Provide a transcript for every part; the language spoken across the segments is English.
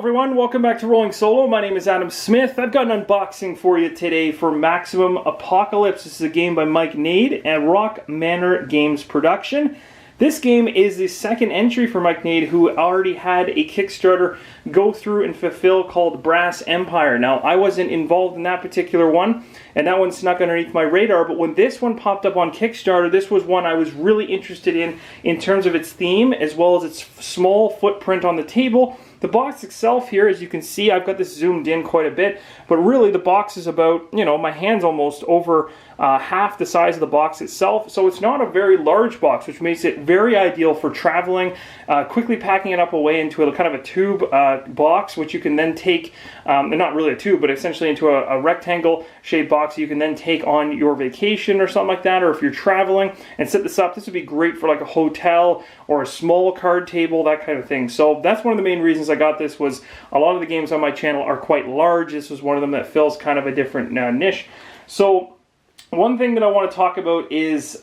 everyone, welcome back to Rolling Solo. My name is Adam Smith. I've got an unboxing for you today for Maximum Apocalypse. This is a game by Gnade and Rock Manor Games production. This game is the second entry for Gnade, who already had a Kickstarter go through and fulfill called Brass Empire. Now, I wasn't involved in that particular one, and that one snuck underneath my radar, but when this one popped up on Kickstarter, this was one I was really interested in terms of its theme, as well as its small footprint on the table. The box itself here, as you can see, I've got this zoomed in quite a bit, but really the box is about, my hand's almost over half the size of the box itself, so it's not a very large box, which makes it very ideal for traveling, quickly packing it up away into a kind of a tube box, which you can then take, not really a tube, but essentially into a rectangle shaped box you can then take on your vacation or something like that, or if you're traveling and set this up. This would be great for like a hotel or a small card table, that kind of thing. So that's one of the main reasons I got this. Was a lot of the games on my channel are quite large. This was one of them that fills kind of a different niche. So one thing that I want to talk about is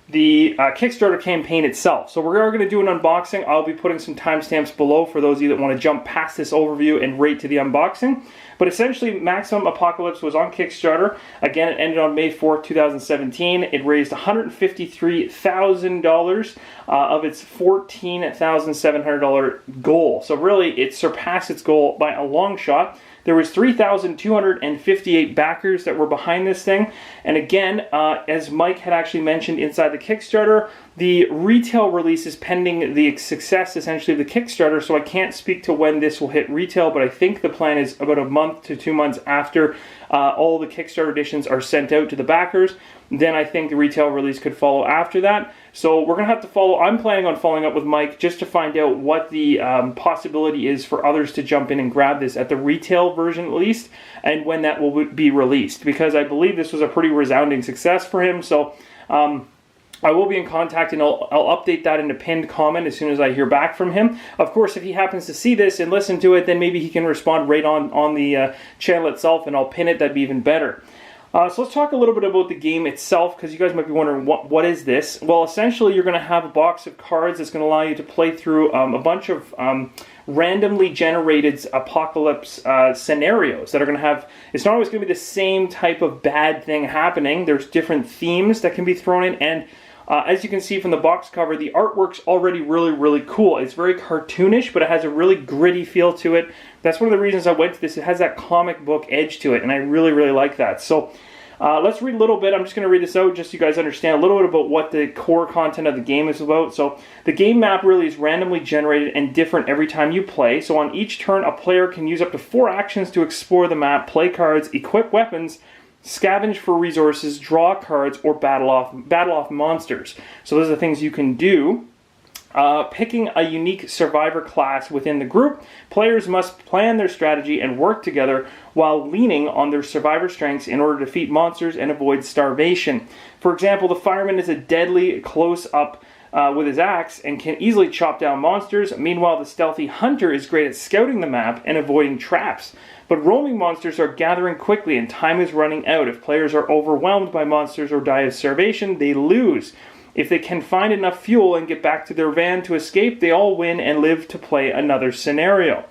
the Kickstarter campaign itself. So we are going to do an unboxing. I'll be putting some timestamps below for those of you that want to jump past this overview and right to the unboxing. But essentially, Maximum Apocalypse was on Kickstarter. Again, it ended on May 4th, 2017. It raised $153,000 of its $14,700 goal. So really, it surpassed its goal by a long shot. There was 3,258 backers that were behind this thing. And again, as Mike had actually mentioned inside the Kickstarter, the retail release is pending the success, essentially, of the Kickstarter, so I can't speak to when this will hit retail, but I think the plan is about a month to 2 months after all the Kickstarter editions are sent out to the backers. Then I think the retail release could follow after that. So we're going to have to follow. I'm planning on following up with Mike just to find out what the possibility is for others to jump in and grab this at the retail version at least, and when that will be released, because I believe this was a pretty resounding success for him. So I will be in contact, and I'll update that in a pinned comment as soon as I hear back from him. Of course, if he happens to see this and listen to it, then maybe he can respond right on the channel itself, and I'll pin it. That'd be even better. So let's talk a little bit about the game itself, because you guys might be wondering, what is this? Well, essentially, you're going to have a box of cards that's going to allow you to play through a bunch of randomly generated apocalypse scenarios that are going to have, it's not always going to be the same type of bad thing happening. There's different themes that can be thrown in, and as you can see from the box cover, the artwork's already really, really cool. It's very cartoonish, but it has a really gritty feel to it. That's one of the reasons I went to this. It has that comic book edge to it, and I really, really like that. So let's read a little bit. I'm just going to read this out just so you guys understand a little bit about what the core content of the game is about. So the game map really is randomly generated and different every time you play. So on each turn, a player can use up to 4 actions to explore the map, play cards, equip weapons, scavenge for resources, draw cards, or battle off monsters. So those are the things you can do. Picking a unique survivor class within the group, players must plan their strategy and work together while leaning on their survivor strengths in order to defeat monsters and avoid starvation. For example, the fireman is a deadly close-up with his axe and can easily chop down monsters. Meanwhile, the stealthy hunter is great at scouting the map and avoiding traps. But roaming monsters are gathering quickly and time is running out. If players are overwhelmed by monsters or die of starvation, they lose. If they can find enough fuel and get back to their van to escape, they all win and live to play another scenario.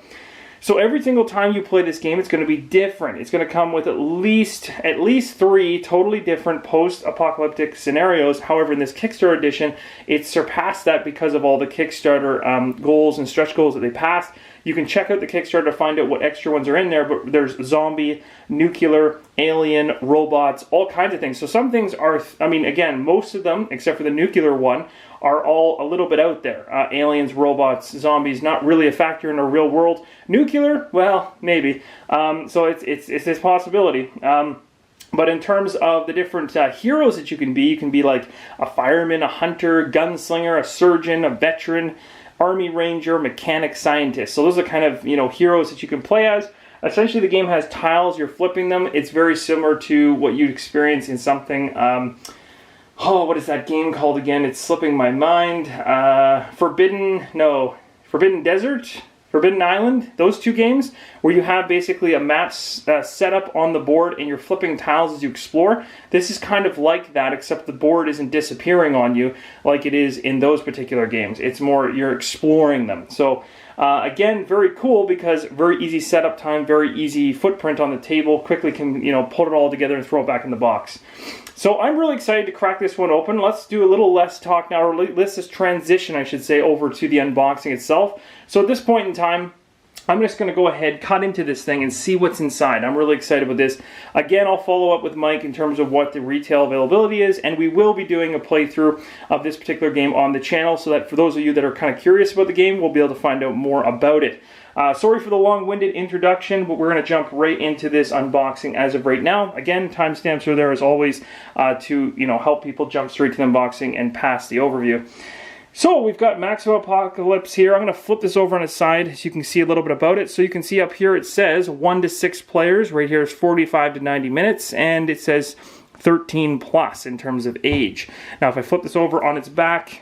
So every single time you play this game, it's going to be different. It's going to come with at least 3 totally different post-apocalyptic scenarios. However, in this Kickstarter edition, it surpassed that because of all the Kickstarter goals and stretch goals that they passed. You can check out the Kickstarter to find out what extra ones are in there, but there's zombie, nuclear, alien, robots, all kinds of things. So some things are, again, most of them, except for the nuclear one, are all a little bit out there. Aliens, robots, zombies, not really a factor in a real world. Nuclear, well, maybe. So it's this possibility. But in terms of the different heroes that you can be like a fireman, a hunter, gunslinger, a surgeon, a veteran, army ranger, mechanic, scientist. So those are kind of, heroes that you can play as. Essentially, the game has tiles. You're flipping them. It's very similar to what you'd experience in something, what is that game called again? It's slipping my mind. Forbidden Desert? Forbidden Island, those 2 games, where you have basically a map set up on the board and you're flipping tiles as you explore. This is kind of like that, except the board isn't disappearing on you like it is in those particular games. It's more you're exploring them. So Again, very cool because very easy setup time, very easy footprint on the table. Quickly can, put it all together and throw it back in the box. So I'm really excited to crack this one open. Let's do a little less talk now, or let's just transition, I should say, over to the unboxing itself. So at this point in time, I'm just going to go ahead, cut into this thing, and see what's inside. I'm really excited with this. Again, I'll follow up with Mike in terms of what the retail availability is, and we will be doing a playthrough of this particular game on the channel, so that for those of you that are kind of curious about the game, we'll be able to find out more about it. Sorry for the long-winded introduction, but we're going to jump right into this unboxing as of right now. Again, timestamps are there as always to help people jump straight to the unboxing and pass the overview. So we've got Maximum Apocalypse here. I'm going to flip this over on its side so you can see a little bit about it. So you can see up here it says 1 to 6 players. Right here is 45 to 90 minutes, and it says 13 plus in terms of age. Now if I flip this over on its back,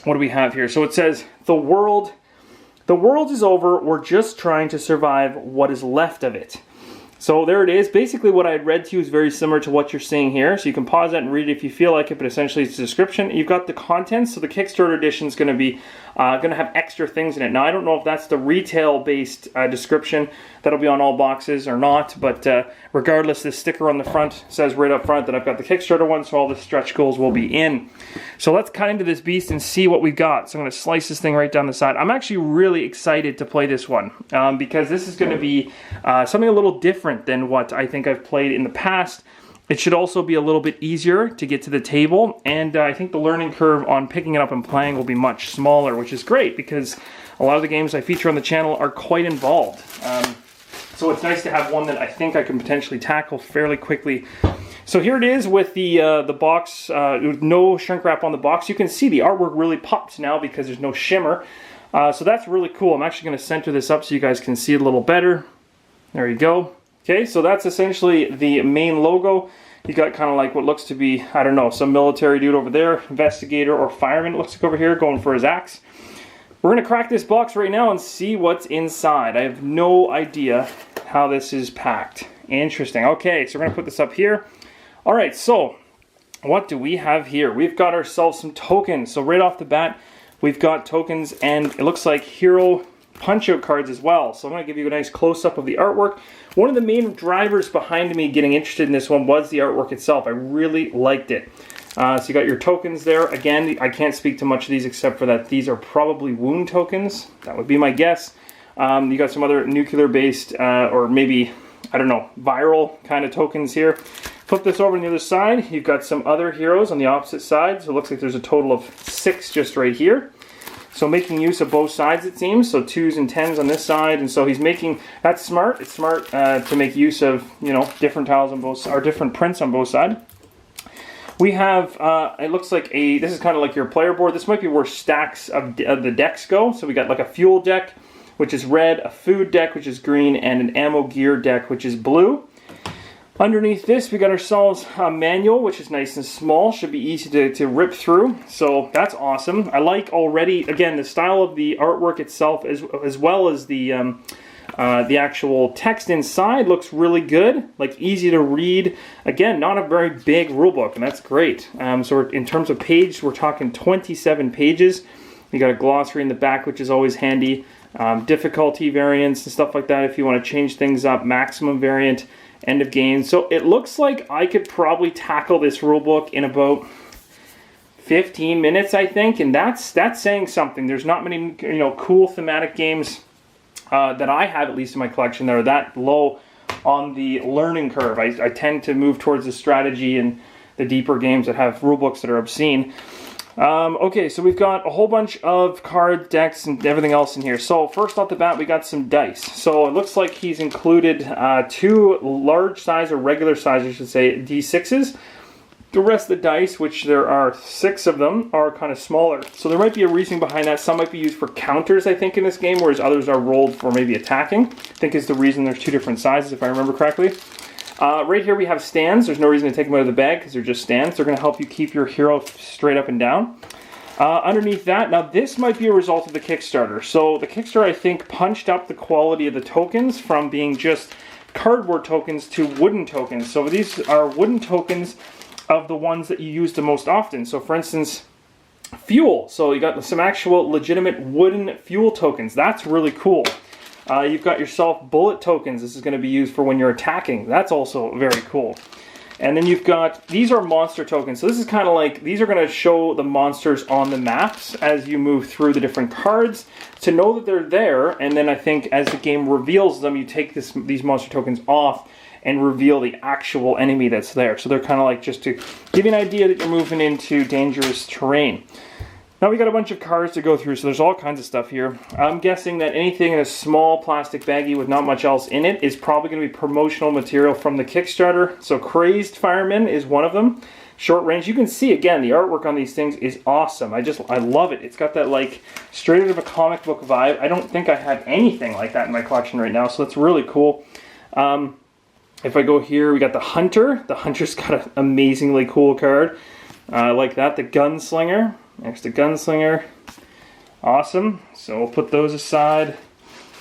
what do we have here? So it says the world is over. We're just trying to survive what is left of it. So there it is. Basically what I had read to you is very similar to what you're seeing here. So you can pause that and read it if you feel like it, but essentially it's a description. You've got the contents. So the Kickstarter edition is going to be have extra things in it. Now I don't know if that's the retail-based description that'll be on all boxes or not, but regardless, this sticker on the front says right up front that I've got the Kickstarter one, so all the stretch goals will be in. So let's cut into this beast and see what we've got. So I'm going to slice this thing right down the side. I'm actually really excited to play this one because this is going to be something a little different than what I think I've played in the past. It should also be a little bit easier to get to the table, and I think the learning curve on picking it up and playing will be much smaller, which is great because a lot of the games I feature on the channel are quite involved. So it's nice to have one that I think I can potentially tackle fairly quickly. So here it is with the box, with no shrink wrap on the box. You can see the artwork really pops now because there's no shimmer. So that's really cool. I'm actually going to center this up so you guys can see it a little better. There you go. Okay, so that's essentially the main logo. You got kind of like what looks to be, I don't know, some military dude over there, investigator or fireman, it looks like over here, going for his axe. We're going to crack this box right now and see what's inside. I have no idea how this is packed. Interesting. Okay, so we're going to put this up here. All right, so what do we have here? We've got ourselves some tokens. So right off the bat, we've got tokens, and it looks like hero punch-out cards as well. So I'm going to give you a nice close-up of the artwork. One of the main drivers behind me getting interested in this one was the artwork itself. I really liked it. So you got your tokens there. Again, I can't speak to much of these except for that these are probably wound tokens. That would be my guess. You got some other nuclear-based or maybe, I don't know, viral kind of tokens here. Flip this over on the other side. You've got some other heroes on the opposite side. So it looks like there's a total of 6 just right here. So making use of both sides, it seems. So 2s and 10s on this side, and so he's making, that's smart. It's smart to make use of, different tiles on both, or different prints on both sides. We have, it looks like this is kind of like your player board. This might be where stacks of the decks go. So we got like a fuel deck, which is red, a food deck, which is green, and an ammo gear deck, which is blue. Underneath this, we got ourselves a manual, which is nice and small. Should be easy to rip through. So that's awesome. I like already, again, the style of the artwork itself as well as the actual text inside looks really good. Like easy to read. Again, not a very big rulebook, and that's great. So in terms of page, we're talking 27 pages. You got a glossary in the back, which is always handy. Difficulty variants and stuff like that if you want to change things up. Maximum variant. End of game. So it looks like I could probably tackle this rulebook in about 15 minutes, I think, and that's saying something. There's not many cool thematic games that I have, at least in my collection, that are that low on the learning curve. I tend to move towards the strategy and the deeper games that have rulebooks that are obscene. Okay, so we've got a whole bunch of card decks and everything else in here. So first off the bat, we got some dice. So it looks like he's included 2 large size, or regular size, I should say, D6s. The rest of the dice, which there are 6 of them, are kind of smaller. So there might be a reason behind that. Some might be used for counters, I think, in this game, whereas others are rolled for maybe attacking. I think is the reason there's 2 different sizes, if I remember correctly. Right here we have stands. There's no reason to take them out of the bag because they're just stands. They're going to help you keep your hero straight up and down. Underneath that, now this might be a result of the Kickstarter. So the Kickstarter, I think, punched up the quality of the tokens from being just cardboard tokens to wooden tokens. So these are wooden tokens of the ones that you use the most often. So for instance, Fuel. So you got some actual legitimate wooden fuel tokens. That's really cool. You've got yourself bullet tokens. This is going to be used for when you're attacking. That's also very cool. And then you've got, these are monster tokens. So this is kind of like, these are going to show the monsters on the maps as you move through the different cards to know that they're there. And then I think as the game reveals them, you take these monster tokens off and reveal the actual enemy that's there. So they're kind of like just to give you an idea that you're moving into dangerous terrain. Now we got a bunch of cards to go through, so there's all kinds of stuff here. I'm guessing that anything in a small plastic baggie with not much else in it is probably going to be promotional material from the Kickstarter. So Crazed Fireman is one of them. Short range. You can see, again, the artwork on these things is awesome. I love it. It's got that, like, straight out of a comic book vibe. I don't think I have anything like that in my collection right now, so that's really cool. If I go here, we got the Hunter. The Hunter's got an amazingly cool card. I like that. The Gunslinger. Next to Gunslinger. Awesome. So we'll put those aside.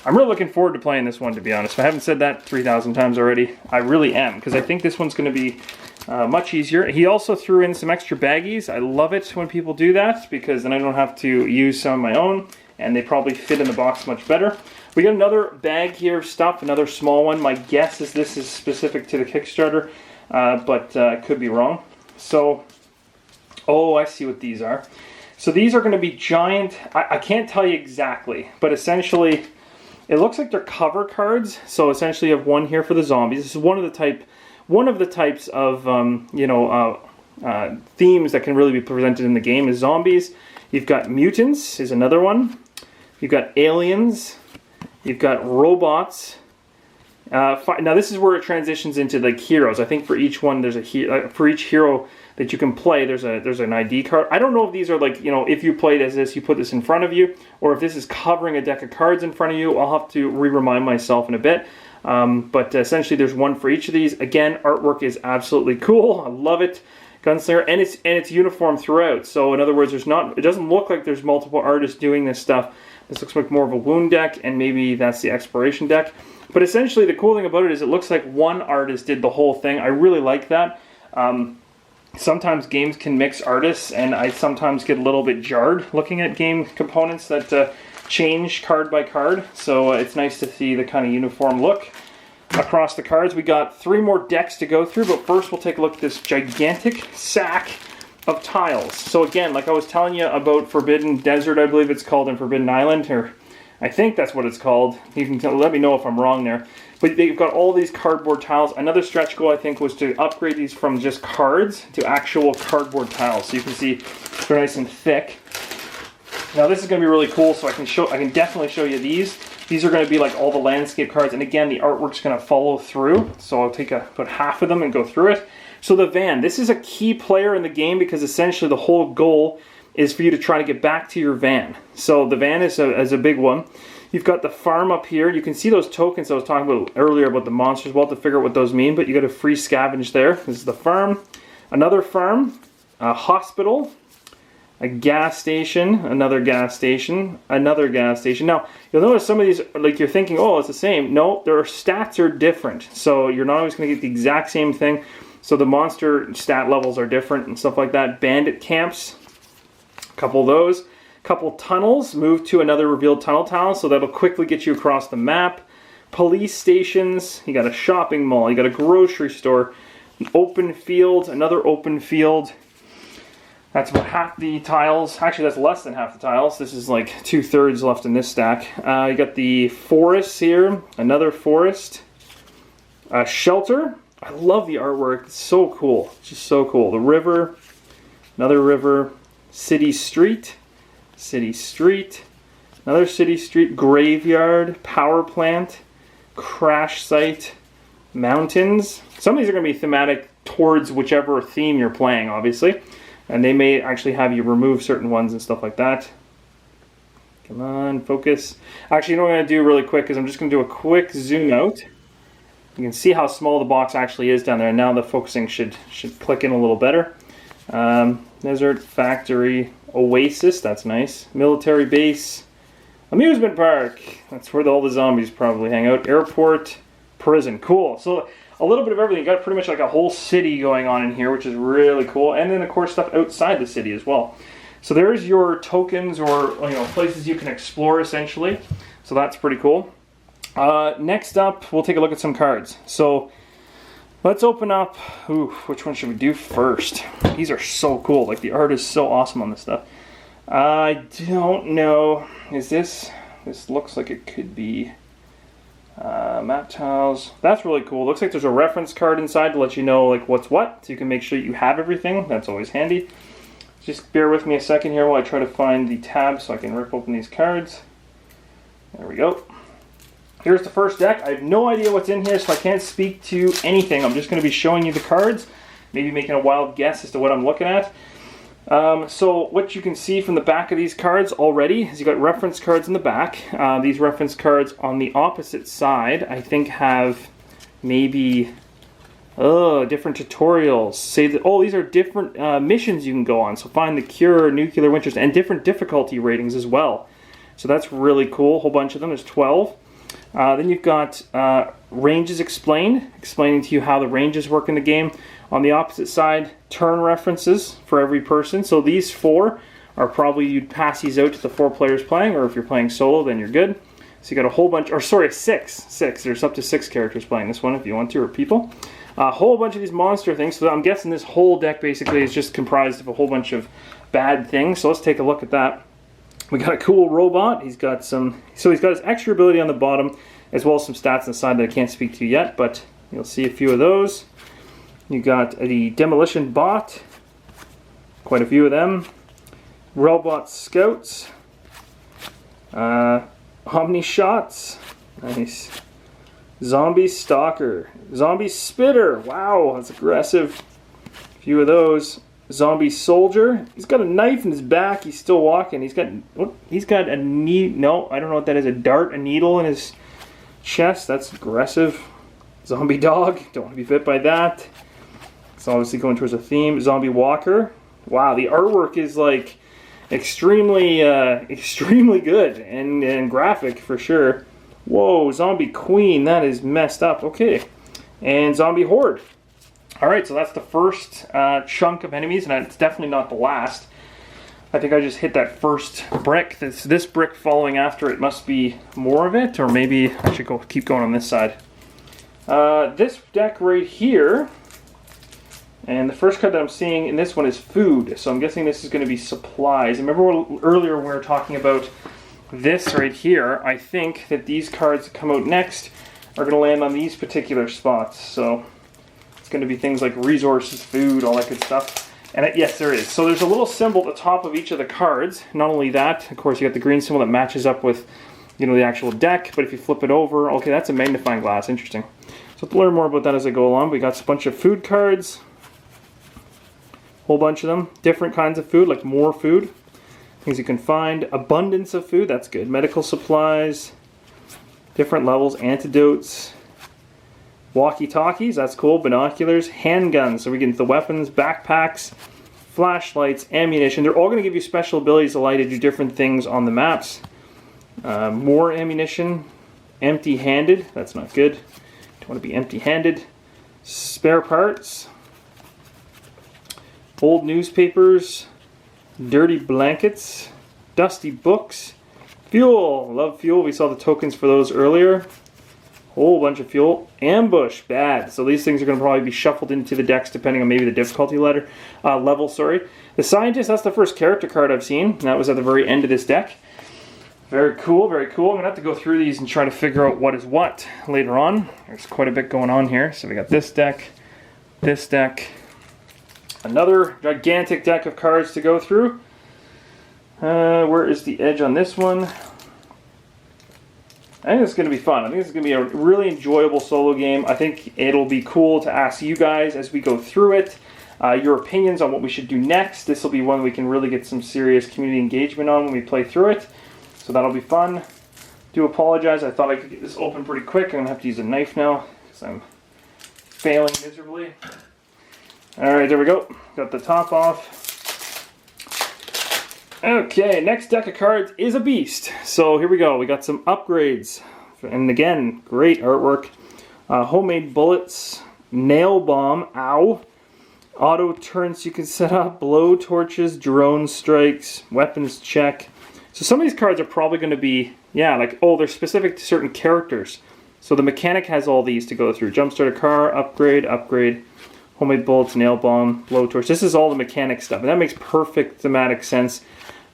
I'm really looking forward to playing this one, to be honest. If I haven't said that 3,000 times already, I really am, because I think this one's going to be much easier. He also threw in some extra baggies. I love it when people do that, because then I don't have to use some of my own, and they probably fit in the box much better. We got another bag here of stuff, another small one. My guess is this is specific to the Kickstarter, but I could be wrong. So, oh, I see what these are. So these are going to be giant, I can't tell you exactly, but essentially, it looks like they're cover cards. So essentially you have one here for the zombies. This is one of the types of themes that can really be presented in the game is zombies. You've got mutants is another one. You've got aliens. You've got robots. Now this is where it transitions into like heroes. I think for each one there's for each hero that you can play, there's an ID card. I don't know if these are like, if you played as this, you put this in front of you, or if this is covering a deck of cards in front of you. I'll have to remind myself in a bit. But essentially there's one for each of these. Again, artwork is absolutely cool. I love it. Gunslinger, and it's uniform throughout. So in other words, it doesn't look like there's multiple artists doing this stuff. This looks like more of a wound deck, and maybe that's the exploration deck. But essentially the cool thing about it is it looks like one artist did the whole thing. I really like that. Sometimes games can mix artists, and I sometimes get a little bit jarred looking at game components that change card by card. So it's nice to see the kind of uniform look across the cards. We got 3 more decks to go through, but first we'll take a look at this gigantic sack of tiles. So again, like I was telling you about Forbidden Desert, I believe it's called, in Forbidden Island, or I think that's what it's called. You can let me know if I'm wrong there. But they've got all these cardboard tiles. Another stretch goal, I think, was to upgrade these from just cards to actual cardboard tiles. So you can see they're nice and thick. Now this is going to be really cool, so I can definitely show you these. These are going to be like all the landscape cards, and again, the artwork's going to follow through. So I'll put half of them and go through it. So the van, this is a key player in the game because essentially the whole goal is for you to try to get back to your van. So the van is a big one. You've got the farm up here. You can see those tokens I was talking about earlier about the monsters. We'll have to figure out what those mean, but you got a free scavenge there. This is the farm. Another farm, a hospital, a gas station, another gas station, another gas station. Now, you'll notice some of these, like you're thinking, oh, it's the same. No, their stats are different. So you're not always going to get the exact same thing. So the monster stat levels are different and stuff like that. Bandit camps, a couple of those. Couple tunnels, move to another revealed tunnel tile, so that'll quickly get you across the map. Police stations, you got a shopping mall, you got a grocery store, an open field, another open field. That's about half the tiles. Actually, that's less than half the tiles. This is like 2/3 left in this stack. You got the forests here, another forest, a shelter. I love the artwork. It's so cool. It's just so cool. The river, another river, city street. City street, another city street, graveyard, power plant, crash site, mountains. Some of these are going to be thematic towards whichever theme you're playing, obviously. And they may actually have you remove certain ones and stuff like that. Come on, focus. Actually, you know what I'm going to do really quick is I'm just going to do a quick zoom out. You can see how small the box actually is down there. And now the focusing should click in a little better. Desert, factory, oasis, that's nice. Military base, amusement park, that's where all the zombies probably hang out. Airport, prison, cool. So a little bit of everything. You got pretty much like a whole city going on in here, which is really cool. And then of course stuff outside the city as well. So there's your tokens, or places you can explore essentially. So that's pretty cool. Next up, we'll take a look at some cards. So let's open up. Ooh, which one should we do first? These are so cool. Like, the art is so awesome on this stuff. I don't know. Is this? This looks like it could be map tiles. That's really cool. Looks like there's a reference card inside to let you know like what's what, so you can make sure you have everything. That's always handy. Just bear with me a second here while I try to find the tab so I can rip open these cards. There we go. Here's the first deck. I have no idea what's in here, so I can't speak to anything. I'm just going to be showing you the cards, maybe making a wild guess as to what I'm looking at. So what you can see from the back of these cards already is you got reference cards in the back. These reference cards on the opposite side, I think, have maybe different tutorials. Say that these are different missions you can go on. So find the cure, nuclear winters, and different difficulty ratings as well. So that's really cool. A whole bunch of them. There's 12. Then you've got ranges explained, explaining to you how the ranges work in the game. On the opposite side, turn references for every person. So these 4 are probably, you'd pass these out to the 4 players playing, or if you're playing solo, then you're good. So you got a whole bunch, or sorry, 6. There's up to 6 characters playing this one if you want to, or people. A whole bunch of these monster things. So I'm guessing this whole deck basically is just comprised of a whole bunch of bad things. So let's take a look at that. We got a cool robot. He's got he's got his extra ability on the bottom, as well as some stats on the side that I can't speak to yet, but you'll see a few of those. You got the demolition bot, quite a few of them. Robot scouts, omni shots, nice. Zombie stalker, zombie spitter. Wow, that's aggressive. A few of those. Zombie soldier. He's got a knife in his back. He's still walking. He's got a no, I don't know what that is. A dart, a needle in his chest. That's aggressive. Zombie dog. Don't want to be bit by that. It's obviously going towards a theme. Zombie walker. Wow, the artwork is like extremely good and graphic for sure. Whoa, zombie queen. That is messed up. Okay, and zombie horde. Alright, so that's the first chunk of enemies, and it's definitely not the last. I think I just hit that first brick. This brick following after it must be more of it, or maybe I should keep going on this side. This deck right here, and the first card that I'm seeing in this one is food, so I'm guessing this is going to be supplies. Remember earlier we were talking about this right here. I think that these cards that come out next are going to land on these particular spots, so it's going to be things like resources, food, all that good stuff. And yes, there is. So there's a little symbol at the top of each of the cards. Not only that, of course, you got the green symbol that matches up with, the actual deck. But if you flip it over, okay, that's a magnifying glass. Interesting. So to learn more about that as I go along, we got a bunch of food cards. Whole bunch of them. Different kinds of food, like more food. Things you can find. Abundance of food, that's good. Medical supplies. Different levels. Antidotes. Walkie-talkies, that's cool. Binoculars, handguns, so we get the weapons, backpacks, flashlights, ammunition. They're all going to give you special abilities to allow you to do different things on the maps. More ammunition, empty-handed, that's not good. Don't want to be empty-handed. Spare parts, old newspapers, dirty blankets, dusty books, fuel, love fuel. We saw the tokens for those earlier. Whole bunch of fuel. Ambush, bad. So these things are going to probably be shuffled into the decks depending on maybe the difficulty level. The Scientist, that's the first character card I've seen. And that was at the very end of this deck. Very cool, very cool. I'm going to have to go through these and try to figure out what is what later on. There's quite a bit going on here. So we got this deck, another gigantic deck of cards to go through. Where is the edge on this one? I think it's going to be fun. I think it's going to be a really enjoyable solo game. I think it'll be cool to ask you guys as we go through it your opinions on what we should do next. This will be one we can really get some serious community engagement on when we play through it. So that'll be fun. Do apologize. I thought I could get this open pretty quick. I'm going to have to use a knife now because I'm failing miserably. Alright, there we go. Got the top off. Okay, next deck of cards is a beast. So here we go. We got some upgrades. And again, great artwork. Homemade bullets, nail bomb, ow. Auto turrets you can set up, blow torches, drone strikes, weapons check. So some of these cards are probably going to be, yeah, like, oh, they're specific to certain characters. So the mechanic has all these to go through. Jumpstart a car, upgrade, homemade bullets, nail bomb, blow torch. This is all the mechanic stuff, and that makes perfect thematic sense.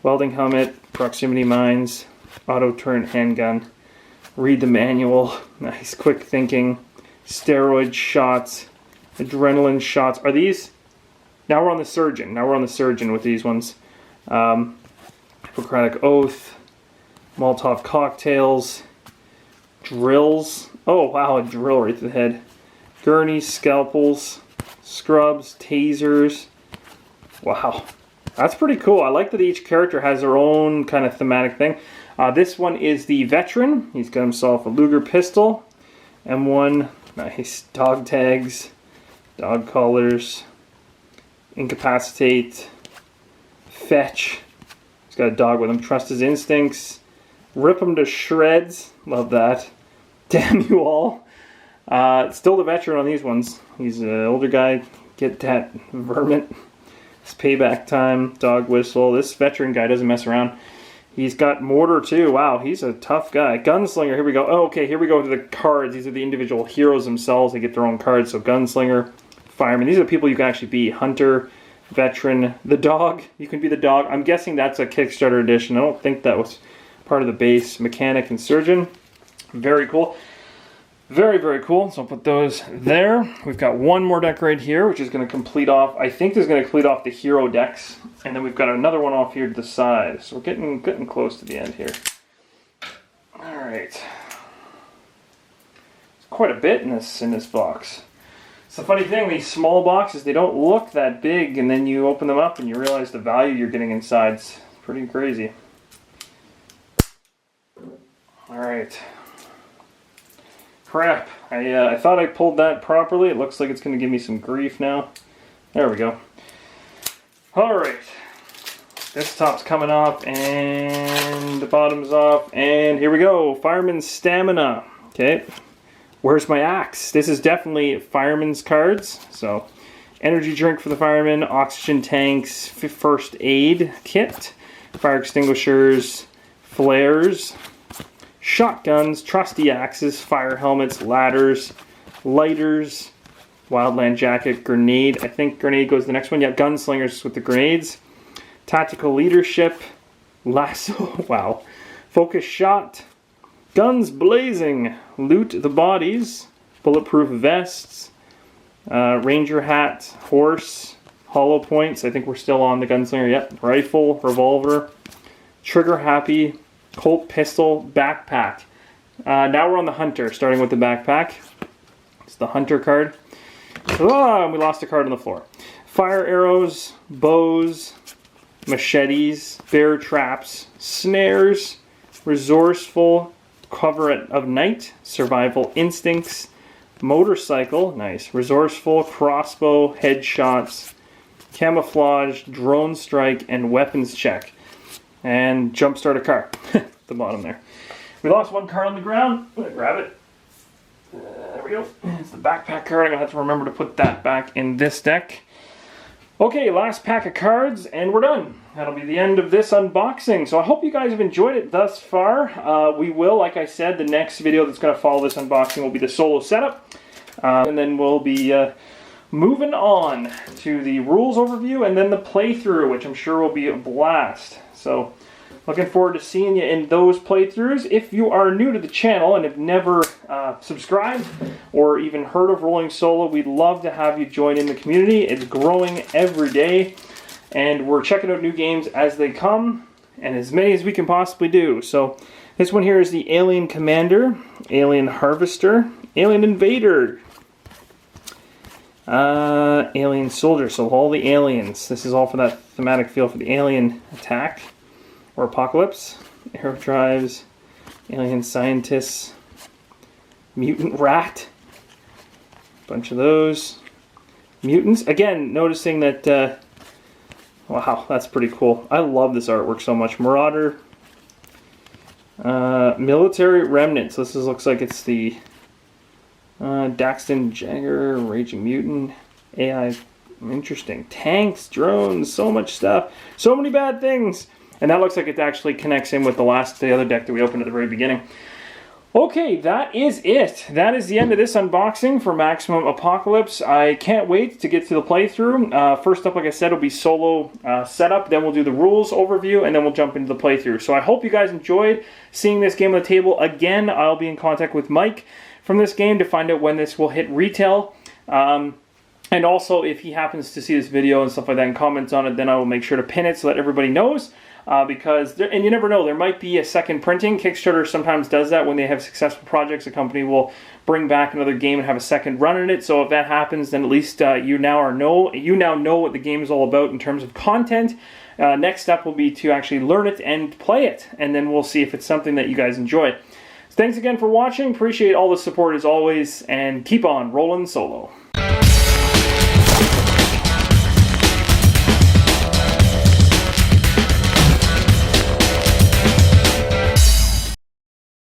Welding helmet, proximity mines, auto turret handgun, read the manual, nice, quick thinking, steroid shots, adrenaline shots. Are these? Now we're on the surgeon. Now we're on the surgeon with these ones. Hippocratic oath, Molotov cocktails, drills. Oh wow, a drill right to the head. Gurneys, scalpels, scrubs, tasers. Wow, that's pretty cool. I like that each character has their own kind of thematic thing. This one is the veteran. He's got himself a Luger pistol, M1, nice, dog tags, dog collars, incapacitate, fetch. He's got a dog with him. Trust his instincts, rip him to shreds. Love that. Damn you all. Still the veteran on these ones. He's an older guy. Get that vermin. It's payback time. Dog whistle. This veteran guy doesn't mess around. He's got mortar too. Wow, he's a tough guy. Gunslinger. Here we go. Oh, okay, here we go to the cards. These are the individual heroes themselves. They get their own cards. So gunslinger, fireman. These are the people you can actually be. Hunter, veteran, the dog. You can be the dog. I'm guessing that's a Kickstarter edition. I don't think that was part of the base. Mechanic and surgeon. Very cool. Very, very cool. So I'll put those there. We've got one more deck right here, which is going to complete off, I think this is going to complete off the hero decks. And then we've got another one off here to the side. So we're getting close to the end here. Alright. It's quite a bit in this box. It's the funny thing, these small boxes, they don't look that big, and then you open them up and you realize the value you're getting inside. It's pretty crazy. Alright. Crap. I thought I pulled that properly. It looks like it's going to give me some grief now. There we go. Alright. This top's coming off, and the bottom's off, and here we go. Fireman's Stamina. Okay. Where's my axe? This is definitely Fireman's cards. So, energy drink for the fireman, oxygen tanks, first aid kit, fire extinguishers, flares, shotguns, trusty axes, fire helmets, ladders, lighters, wildland jacket, grenade. I think grenade goes to the next one. Yeah, gunslingers with the grenades. Tactical leadership, lasso, wow. Focus shot, guns blazing, loot the bodies, bulletproof vests, ranger hat, horse, hollow points. I think we're still on the gunslinger. Yep, rifle, revolver, trigger happy, Colt pistol, backpack. Now we're on the hunter, starting with the backpack. It's the hunter card. Oh, and we lost a card on the floor. Fire arrows, bows, machetes, bear traps, snares, resourceful, cover of night, survival instincts, motorcycle, nice, resourceful, crossbow, headshots, camouflage, drone strike, and weapons check. And jumpstart a car at the bottom there. We lost one card on the ground. I'm going to grab it. There we go. It's the backpack card. I'm going to have to remember to put that back in this deck. Okay, last pack of cards, and we're done. That'll be the end of this unboxing. So I hope you guys have enjoyed it thus far. We will, like I said, the next video that's going to follow this unboxing will be the solo setup. And then we'll be moving on to the rules overview and then the playthrough, which I'm sure will be a blast. So, looking forward to seeing you in those playthroughs. If you are new to the channel and have never subscribed or even heard of Rolling Solo, we'd love to have you join in the community. It's growing every day, and we're checking out new games as they come, and as many as we can possibly do. So, this one here is the Alien Commander, Alien Harvester, Alien Invader, Alien Soldier, so all the aliens. This is all for that thematic feel for the alien attack or apocalypse. Aero drives, alien scientists, mutant rat, bunch of those. Mutants, again, noticing that, wow, that's pretty cool. I love this artwork so much. Marauder, military remnants. This looks like it's the Daxton Jagger, Raging Mutant, AI Interesting. Tanks, drones, so much stuff. So many bad things. And that looks like it actually connects in with the other deck that we opened at the very beginning. Okay, that is it. That is the end of this unboxing for Maximum Apocalypse. I can't wait to get to the playthrough. First up, like I said, will be solo setup. Then we'll do the rules overview, and then we'll jump into the playthrough. So I hope you guys enjoyed seeing this game on the table. Again, I'll be in contact with Mike from this game to find out when this will hit retail. And also, if he happens to see this video and stuff like that and comments on it, then I will make sure to pin it so that everybody knows. And you never know, there might be a second printing. Kickstarter sometimes does that when they have successful projects. A company will bring back another game and have a second run in it. So if that happens, then at least you now know what the game is all about in terms of content. Next step will be to actually learn it and play it, and then we'll see if it's something that you guys enjoy. So thanks again for watching. Appreciate all the support as always, and keep on rolling solo.